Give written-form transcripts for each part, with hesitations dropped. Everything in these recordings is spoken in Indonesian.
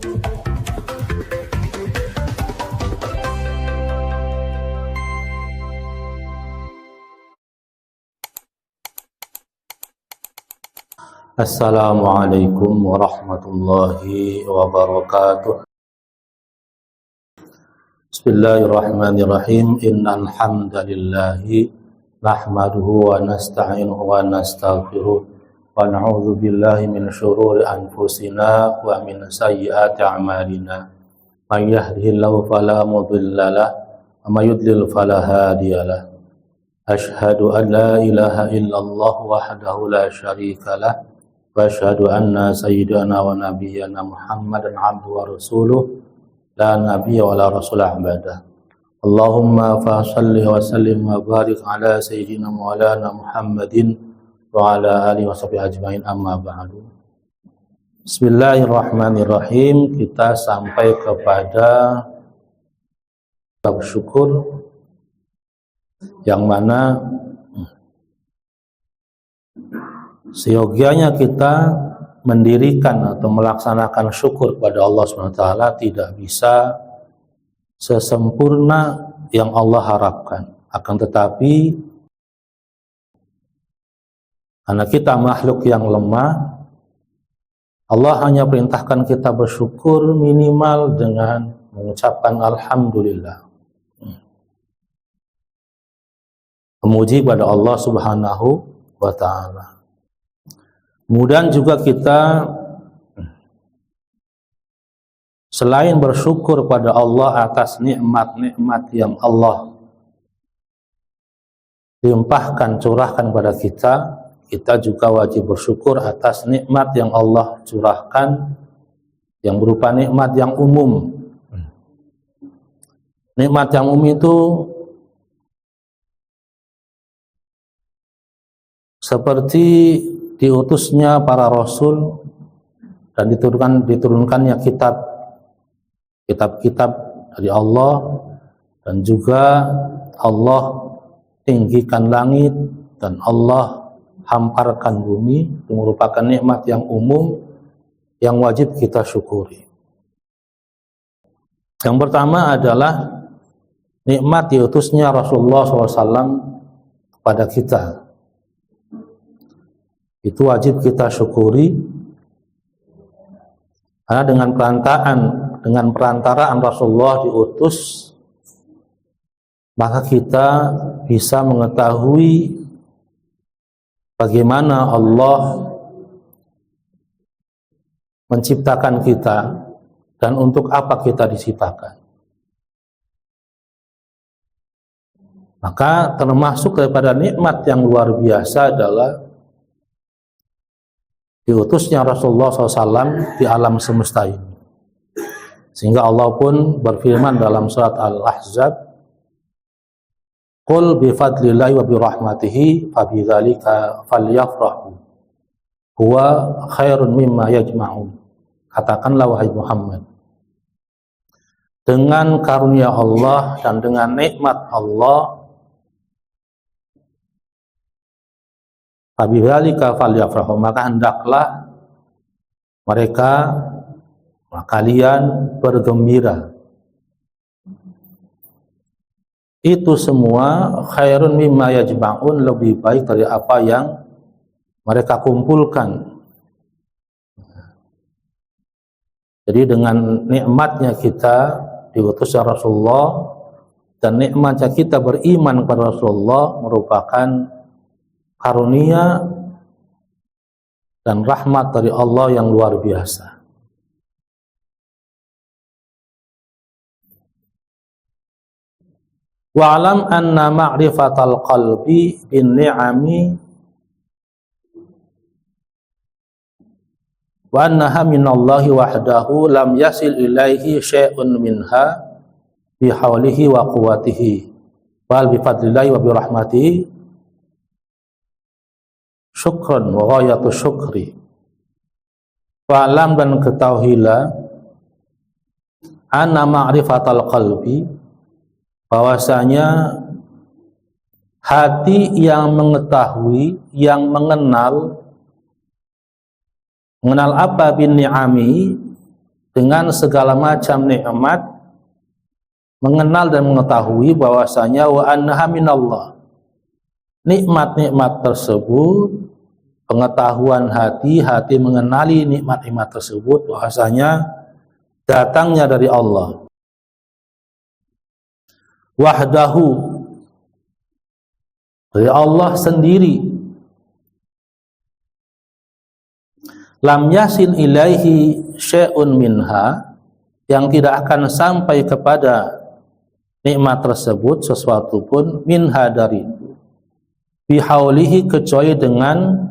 Assalamualaikum warahmatullahi wabarakatuh. Bismillahirrahmanirrahim. Innal hamdalillahi nahmaduhu wa nasta'inuhu wa nastaghfiruh wa na'udzu billahi min syururi anfusina wa min sayyiati a'malina. May yahdihillahu fala mudilla lahu wa may yudlil fala hadiyalah. Asyhadu an la ilaha illallah wahdahu la syarika lahu wa asyhadu anna sayyidana wa nabiyyana Muhammadan abduhu wa rasuluh la nabiyya wa la rasulah ba'dah. Allahumma fa shalli wa sallim wa barik ala sayyidina maulana Muhammadin wa ala alihi wa sahbihi ajmain, amma ba'du. Bismillahirrahmanirrahim. Kita sampai kepada bab syukur, yang mana seyogianya kita mendirikan atau melaksanakan syukur kepada Allah SWT tidak bisa sesempurna yang Allah harapkan. Akan tetapi karena kita makhluk yang lemah, Allah hanya perintahkan kita bersyukur minimal dengan mengucapkan alhamdulillah, memuji pada Allah Subhanahu wa ta'ala. Kemudian juga kita selain bersyukur pada Allah atas nikmat-nikmat yang Allah limpahkan, curahkan pada kita, kita juga wajib bersyukur atas nikmat yang Allah curahkan yang berupa nikmat yang umum. Nikmat yang umum itu seperti diutusnya para rasul dan diturunkannya kitab-kitab dari Allah, dan juga Allah tinggikan langit dan Allah hamparkan bumi. Itu merupakan nikmat yang umum yang wajib kita syukuri. Yang pertama adalah nikmat diutusnya Rasulullah SAW kepada kita. Itu wajib kita syukuri, karena dengan perantaraan Rasulullah diutus, maka kita bisa mengetahui bagaimana Allah menciptakan kita dan untuk apa kita diciptakan. Maka termasuk daripada nikmat yang luar biasa adalah diutusnya Rasulullah SAW di alam semesta ini. Sehingga Allah pun berfirman dalam surat Al-Ahzab, "Qul bifadlillahi wa birahmatihi fabidzalika falyafrahu huwa khairun mimma yajma'un." Katakanlah wahai Muhammad, dengan karunia Allah dan dengan nikmat Allah, fabidzalika falyafrahu, maka hendaklah kalian bergembira. Itu semua khairun mimma yajma'un, lebih baik dari apa yang mereka kumpulkan. Jadi dengan nikmatnya kita diutusnya Rasulullah dan nikmatnya kita beriman kepada Rasulullah merupakan karunia dan rahmat dari Allah yang luar biasa. Wa'alam anna ma'rifatal qalbi bin ni'ami wa annaha minallahi wahdahu lam yasil ilaihi syai'un minha bihaulihi wa quwwatihi bal bifadlillahi wa birahmatihi syukran wa ghayatu syukri. Wa'alam, dan ketahuilah, anna ma'rifatal qalbi, bahwasanya hati yang mengetahui, yang mengenal apa bin ni'ami, dengan segala macam nikmat, mengenal dan mengetahui bahwasanya wa annaha minallah. Nikmat-nikmat tersebut, pengetahuan hati mengenali nikmat-nikmat tersebut bahwasanya datangnya dari Allah. Wahdahu, dari Allah sendiri. Lam yasil ilaihi syai'un minha, yang tidak akan sampai kepada nikmat tersebut sesuatu pun minha dari itu, bihaulihi, kecuali dengan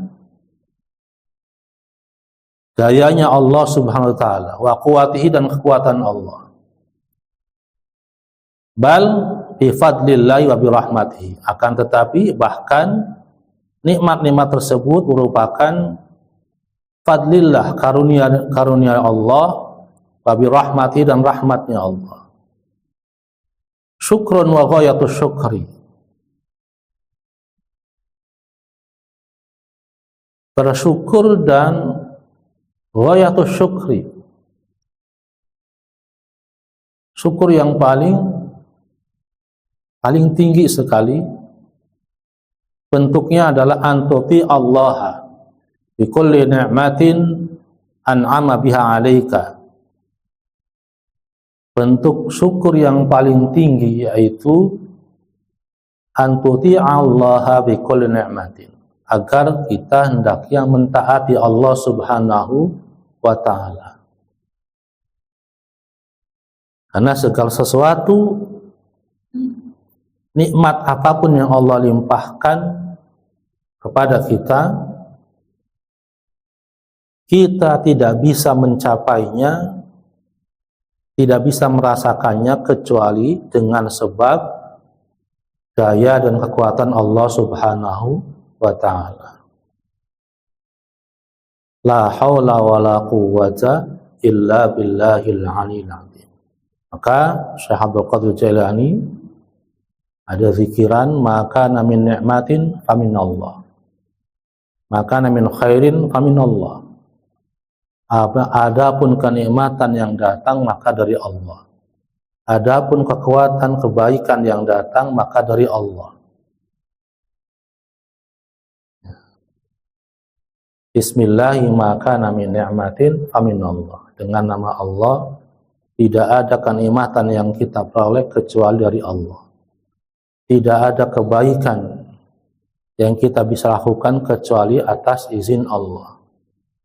dayanya Allah subhanahu wa ta'ala, wa quwatihi, dan kekuatan Allah. Bal bifadlillahi wa birahmatihi, akan tetapi bahkan nikmat-nikmat tersebut merupakan fadlillah, karunia Allah, wa birahmatihi, dan rahmatnya Allah. Syukrun wa ghayatu syukri, bersyukur dan ghayatu syukri, syukur yang paling tinggi sekali. Bentuknya adalah antuti Allah bi kulli ni'matin an'ama biha 'alaika. Bentuk syukur yang paling tinggi yaitu antuti Allah bi kulli ni'matin, agar kita hendaknya mentaati Allah subhanahu wa ta'ala. Karena segala sesuatu, nikmat apapun yang Allah limpahkan kepada kita, kita tidak bisa mencapainya, tidak bisa merasakannya kecuali dengan sebab daya dan kekuatan Allah subhanahu wa ta'ala. La haula wa la quwwata illa billahil aliyil azim. Maka Syekh Abdul Qadir Jailani ada zikiran, maka min ni'matin faminallah, maka min khairin faminallah. Adapun kenikmatan yang datang maka dari Allah, adapun kekuatan kebaikan yang datang maka dari Allah. Bismillahi maka min ni'matin faminallah. Dengan nama Allah tidak ada kenikmatan yang kita peroleh kecuali dari Allah. Tidak ada kebaikan yang kita bisa lakukan kecuali atas izin Allah.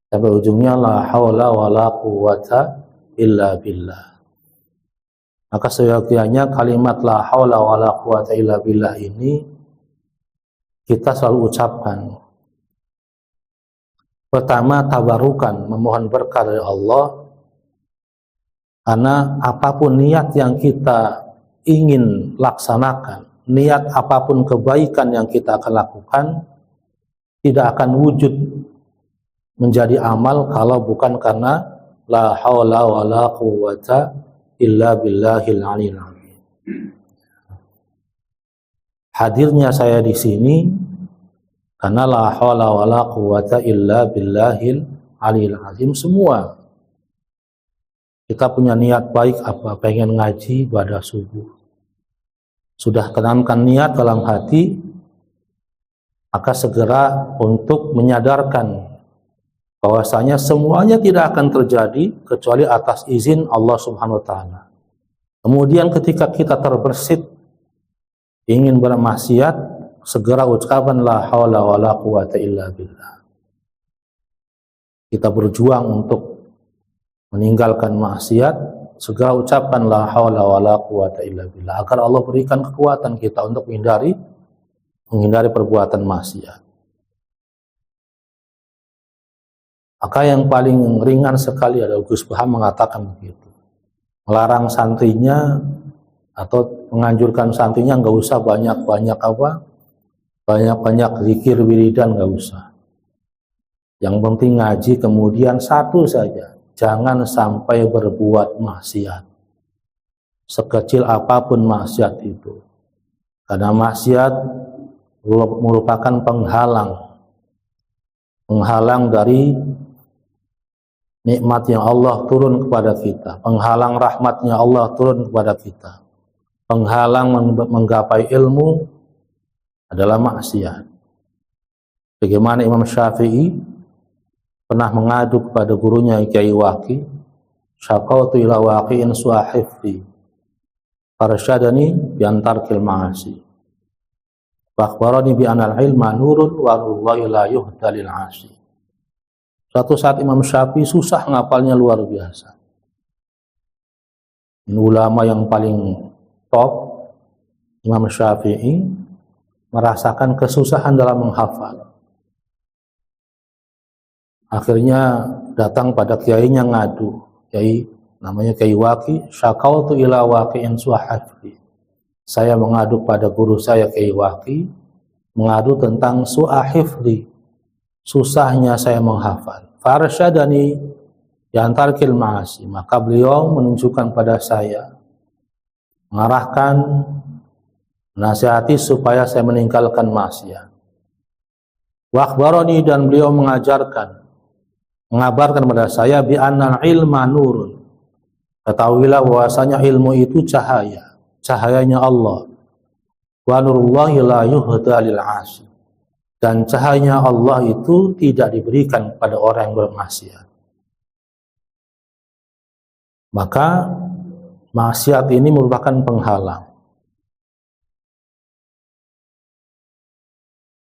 Sampai ujungnya la haula wa la quwwata illa billah. Maka seyogianya kalimat la haula wa la quwwata illa billah ini kita selalu ucapkan. Pertama, tabarukan, memohon berkah dari Allah. Karena apapun niat yang kita ingin laksanakan, niat apapun kebaikan yang kita akan lakukan, tidak akan wujud menjadi amal kalau bukan karena la haula wa la quwwata illa billahil aliyil azim. Hadirnya saya di sini karena la haula wa la quwwata illa billahil aliyil azim. Semua kita punya niat baik, apa pengen ngaji pada subuh, sudah tanamkan niat dalam hati, maka segera untuk menyadarkan bahwasanya semuanya tidak akan terjadi kecuali atas izin Allah subhanahu wa ta'ala. Kemudian ketika kita terbersit ingin bermaksiat, segera ucapkan la haula wa la quwwata illa billah. Kita berjuang untuk meninggalkan maksiat, segera ucapkan la haula wa la quwwata illa billah, agar Allah berikan kekuatan kita untuk menghindari perbuatan maksiat. Maka yang paling ringan sekali adalah Gus Baham mengatakan begitu, melarang santrinya atau menganjurkan santrinya nggak usah banyak-banyak zikir wiridan, nggak usah. Yang penting ngaji, kemudian satu saja, jangan sampai berbuat maksiat, sekecil apapun maksiat itu, karena maksiat merupakan penghalang dari nikmat yang Allah turun kepada kita, penghalang rahmatnya Allah turun kepada kita, penghalang menggapai ilmu adalah maksiat. Bagaimana Imam Syafi'i pernah mengadu kepada gurunya Kiai Waqi, syaqautu ila waqi'in suahifti farsyadani bi antarkil ma'asi wa akhbarani bi anal ilma nurun wa rullahi la yuhda lil 'asi. Suatu saat Imam Syafi'i susah ngapalnya luar biasa. Ini ulama yang paling top, Imam Syafi'i merasakan kesusahan dalam menghafal. Akhirnya datang pada kiainya ngadu, kiai namanya Kiai Waqi, syaqautu ila waqi'in suahifti. Saya mengadu pada guru saya Kiai Waqi, mengadu tentang suahifti, susahnya saya menghafal. Farsyadani yantarkil ma'asi, maka beliau menunjukkan pada saya, mengarahkan, menasihati supaya saya meninggalkan maksiat. Wa akhbarani, dan beliau mengajarkan, mengabarkan kepada saya bi annal ilma nurun. Ketahuilah bahwasanya ilmu itu cahaya, cahayanya Allah. Wa nurullahi la yuhda lil 'asi. Dan cahayanya Allah itu tidak diberikan pada orang yang bermaksiat. Maka maksiat ini merupakan penghalang.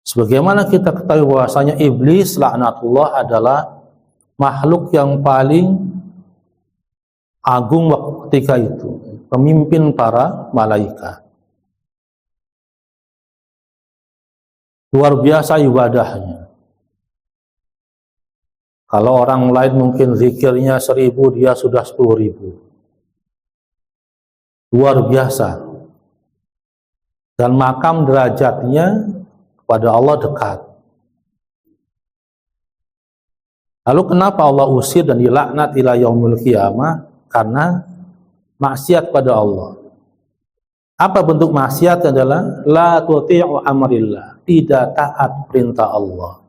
Sebagaimana kita ketahui bahwasanya iblis laknatullah adalah makhluk yang paling agung ketika itu, pemimpin para malaikat. Luar biasa ibadahnya. Kalau orang lain mungkin zikirnya 1000, dia sudah 10.000. Luar biasa. Dan makam derajatnya kepada Allah dekat. Lalu kenapa Allah usir dan dilaknat ila yaumil qiyamah? Karena maksiat pada Allah. Apa bentuk maksiat? Adalah la tuti'u amrillah, tidak taat perintah Allah.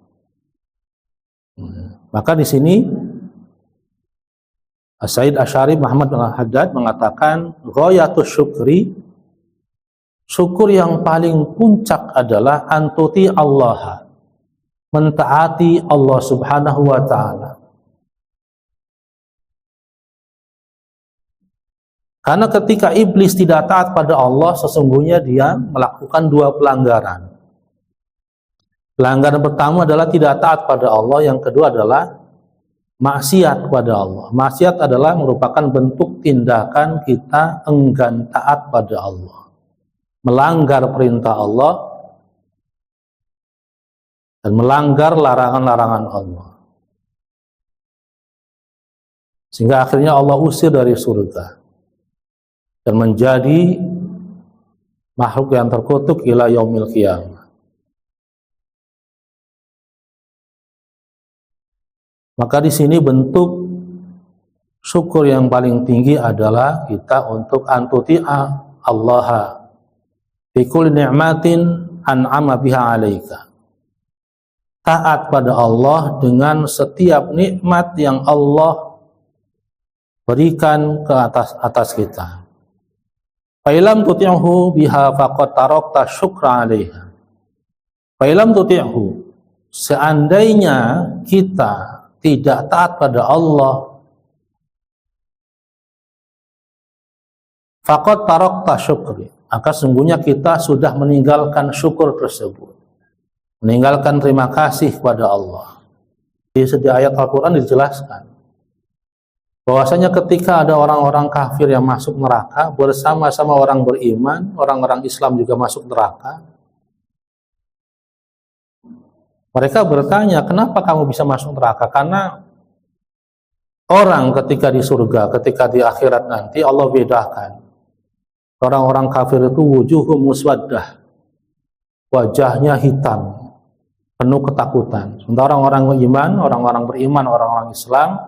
Maka di sini Sayyid Asy'ari Muhammad bin Haddad mengatakan ghayatus syukri, syukur yang paling puncak adalah antuti Allah, mentaati Allah Subhanahu wa ta'ala. Karena ketika iblis tidak taat pada Allah, sesungguhnya dia melakukan dua pelanggaran. Pelanggaran pertama adalah tidak taat pada Allah, yang kedua adalah maksiat pada Allah. Maksiat adalah merupakan bentuk tindakan kita enggan taat pada Allah, melanggar perintah Allah dan melanggar larangan-larangan Allah, sehingga akhirnya Allah usir dari surga dan menjadi makhluk yang terkutuk ila yaumil qiyamah. Maka di sini bentuk syukur yang paling tinggi adalah kita untuk antuti'a Allah fi kulli ni'matin an'ama biha 'alaika. Taat pada Allah dengan setiap nikmat yang Allah berikan ke atas kita. Fa'ilam tuti'hu biha faqad tarakta syukra 'alaiha. Fa'ilam tuti'hu, seandainya kita tidak taat pada Allah, faqad tarakta syukri, maka sungguhnya kita sudah meninggalkan syukur tersebut, meninggalkan terima kasih kepada Allah. Di setiap ayat Al-Quran dijelaskan bahwasanya ketika ada orang-orang kafir yang masuk neraka bersama-sama orang beriman, orang-orang Islam juga masuk neraka, mereka bertanya, kenapa kamu bisa masuk neraka? Karena orang ketika di surga, ketika di akhirat nanti Allah bedakan. Orang-orang kafir itu wujuhum muswaddah, wajahnya hitam, penuh ketakutan. Sementara orang-orang beriman, orang-orang beriman, orang-orang Islam,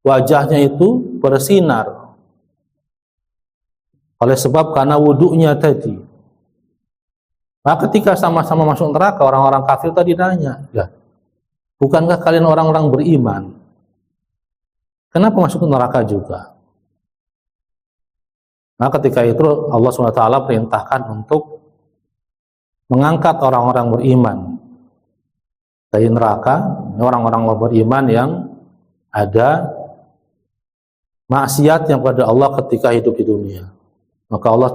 wajahnya itu bersinar. Oleh sebab karena wudunya tadi. Maka ketika sama-sama masuk neraka, orang-orang kafir tadi nanya, ya, bukankah kalian orang-orang beriman? Kenapa masuk neraka juga? Nah, ketika itu Allah SWT perintahkan untuk mengangkat orang-orang beriman dari neraka, orang-orang beriman yang ada maksiat yang pada Allah ketika hidup di dunia. Maka Allah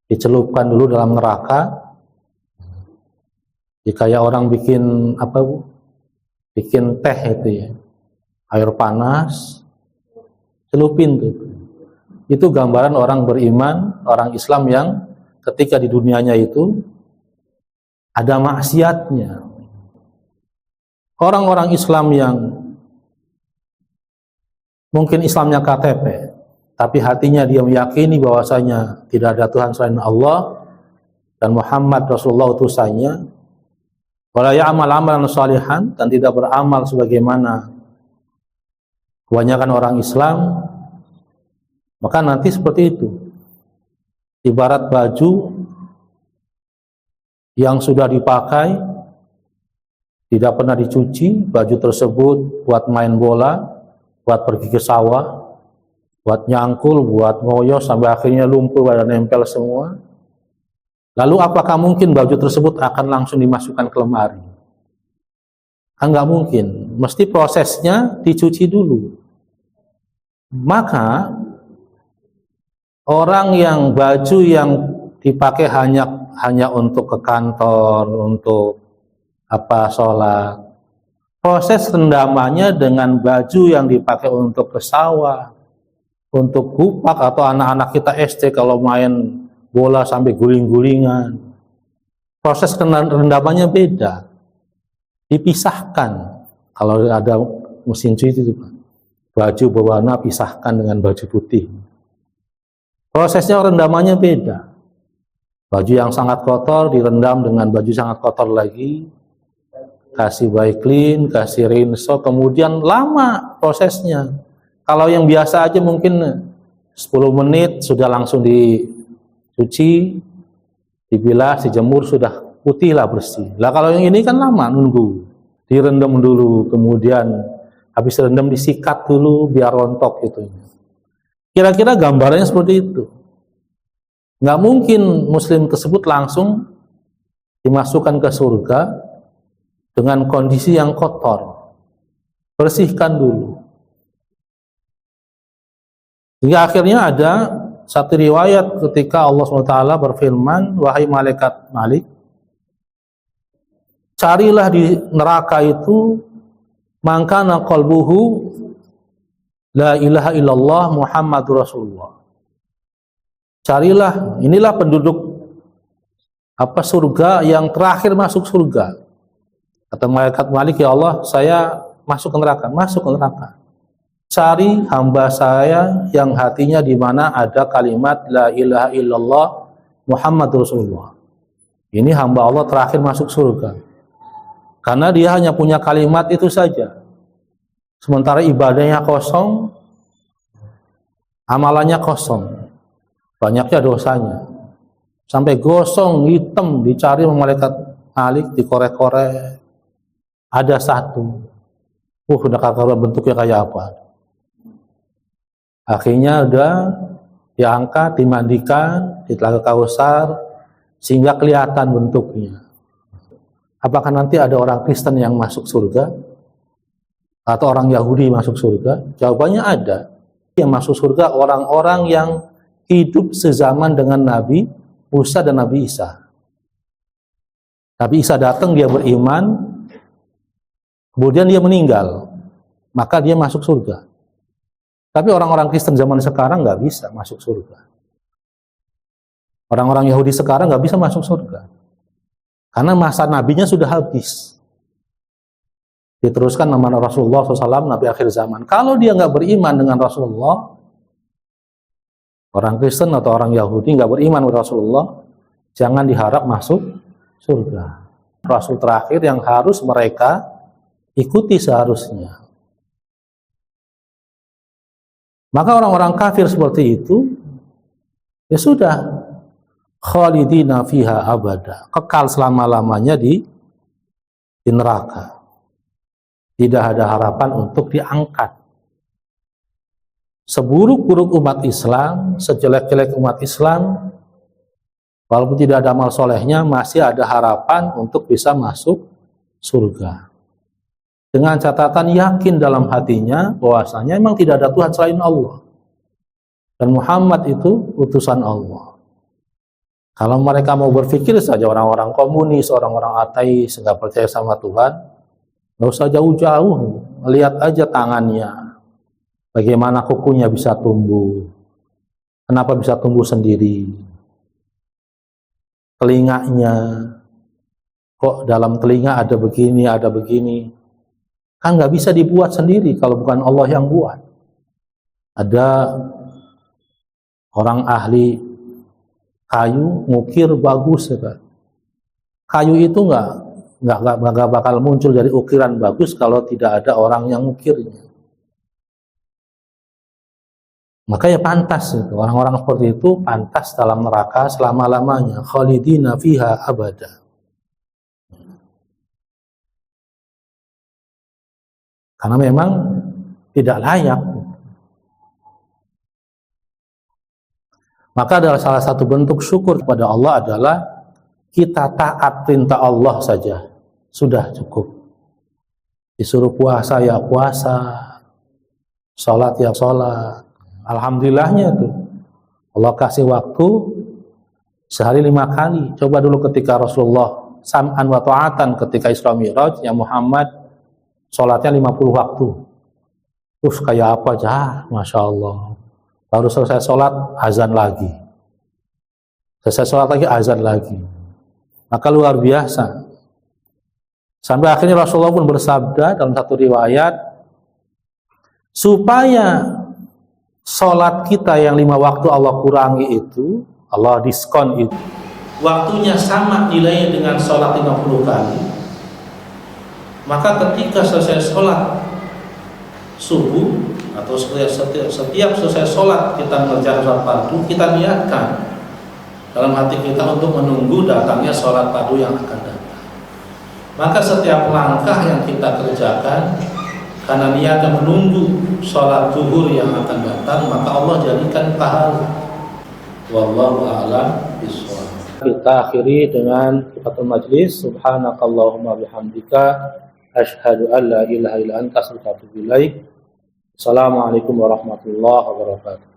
dicelupkan dulu dalam neraka. Jika ya orang bikin bikin teh itu ya, air panas, celupin tuh. Itu gambaran orang beriman, orang Islam yang ketika di dunianya itu ada maksiatnya. Orang-orang Islam yang mungkin Islamnya KTP, tapi hatinya dia meyakini bahwasanya tidak ada Tuhan selain Allah dan Muhammad Rasulullah utusannya, wala ya'mal amalan shalihan, dan tidak beramal sebagaimana kebanyakan orang Islam, maka nanti seperti itu. Ibarat baju yang sudah dipakai, tidak pernah dicuci, baju tersebut buat main bola, buat pergi ke sawah, buat nyangkul, buat ngoyo, sampai akhirnya lumpur pada nempel semua. Lalu apakah mungkin baju tersebut akan langsung dimasukkan ke lemari? Kan nggak mungkin, mesti prosesnya dicuci dulu. Maka orang yang baju yang dipakai hanya untuk ke kantor, untuk sholat, proses rendamannya dengan baju yang dipakai untuk ke sawah, untuk kupak, atau anak-anak kita SD kalau main bola sampai guling-gulingan, proses rendamannya beda, dipisahkan. Kalau ada mesin cuci itu, baju berwarna pisahkan dengan baju putih. Prosesnya rendamannya beda. Baju yang sangat kotor direndam dengan baju sangat kotor lagi, kasih Baiklin, kasih rinso, kemudian lama prosesnya. Kalau yang biasa aja mungkin 10 menit sudah langsung dicuci, dibilas, dijemur, sudah putih lah, bersih. Lah kalau yang ini kan lama, nunggu, direndam dulu, kemudian habis direndam disikat dulu biar rontok gitu. Kira-kira gambarannya seperti itu. Nggak mungkin muslim tersebut langsung dimasukkan ke surga dengan kondisi yang kotor. Bersihkan dulu. Hingga akhirnya ada satu riwayat ketika Allah SWT berfirman, wahai malaikat Malik, carilah di neraka itu mangkana qalbuhu la ilaha illallah Muhammadur Rasulullah. Carilah, inilah penduduk surga yang terakhir masuk surga. Kata malaikat Malik, ya Allah, saya masuk ke neraka. Masuk ke neraka. Cari hamba saya yang hatinya di mana ada kalimat la ilaha illallah Muhammadur Rasulullah. Ini hamba Allah terakhir masuk surga. Karena dia hanya punya kalimat itu saja. Sementara ibadahnya kosong, amalannya kosong, banyaknya dosanya. Sampai gosong, hitam, dicari malaikat Malik, dikorek-korek. Ada satu. Udah kakak bentuknya kayak apa. Akhirnya udah diangkat, dimandikan, di Telaga Kausar, sehingga kelihatan bentuknya. Apakah nanti ada orang Kristen yang masuk surga? Atau orang Yahudi masuk surga? Jawabannya ada. Yang masuk surga orang-orang yang hidup sezaman dengan Nabi Musa dan Nabi Isa. Nabi Isa datang, dia beriman, kemudian dia meninggal, maka dia masuk surga. Tapi orang-orang Kristen zaman sekarang nggak bisa masuk surga. Orang-orang Yahudi sekarang nggak bisa masuk surga. Karena masa nabinya sudah habis. Diteruskan nama Rasulullah SAW, Nabi akhir zaman. Kalau dia nggak beriman dengan Rasulullah, orang Kristen atau orang Yahudi nggak beriman dengan Rasulullah, jangan diharap masuk surga. Rasul terakhir yang harus mereka ikuti seharusnya. Maka orang-orang kafir seperti itu, ya sudah, khalidina fiha abada, kekal selama-lamanya di neraka. Tidak ada harapan untuk diangkat. Seburuk-buruk umat Islam, sejelek-jelek umat Islam, walaupun tidak ada amal solehnya, masih ada harapan untuk bisa masuk surga. Dengan catatan yakin dalam hatinya bahwasanya memang tidak ada Tuhan selain Allah. Dan Muhammad itu utusan Allah. Kalau mereka mau berpikir saja orang-orang komunis, orang-orang ateis, nggak percaya sama Tuhan, nggak usah jauh-jauh, lihat aja tangannya, bagaimana kukunya bisa tumbuh, kenapa bisa tumbuh sendiri, telinganya, kok dalam telinga ada begini, kan nggak bisa dibuat sendiri kalau bukan Allah yang buat. Ada orang ahli kayu ngukir bagus, ya. Kayu itu nggak bakal muncul dari ukiran bagus kalau tidak ada orang yang ngukirnya. Makanya pantas itu, orang-orang seperti itu pantas dalam neraka selama-lamanya, khalidina fiha abada. Karena memang tidak layak. Maka adalah salah satu bentuk syukur kepada Allah adalah kita taat perintah Allah saja, sudah cukup. Disuruh puasa ya puasa, sholat ya sholat. Alhamdulillahnya tuh Allah kasih waktu sehari 5 kali. Coba dulu ketika Rasulullah sam'an wa ta'atan ketika Isra Mi'raj, ya Muhammad sholatnya 50 waktu. Terus kayak apa aja, Masya Allah. Baru selesai sholat, azan lagi. Selesai sholat lagi, azan lagi. Maka luar biasa. Sampai akhirnya Rasulullah pun bersabda dalam satu riwayat, supaya sholat kita yang 5 waktu Allah kurangi itu, Allah diskon itu, waktunya sama nilainya dengan sholat 50 kali, maka ketika selesai sholat subuh, atau setiap selesai sholat kita mengerjakan sholat fardu, kita niatkan dalam hati kita untuk menunggu datangnya sholat fardu yang akan datang. Maka setiap langkah yang kita kerjakan karena niatnya menunggu sholat zuhur yang akan datang, maka Allah jadikan pahala. Wallahu a'lam bishawab. Kita akhiri dengan kifatul majlis. Subhanakallahumma bihamdika asyhadu an la ilaha illa anta astaghfiruka wa atubu ilaik. Assalamualaikum warahmatullahi wabarakatuh.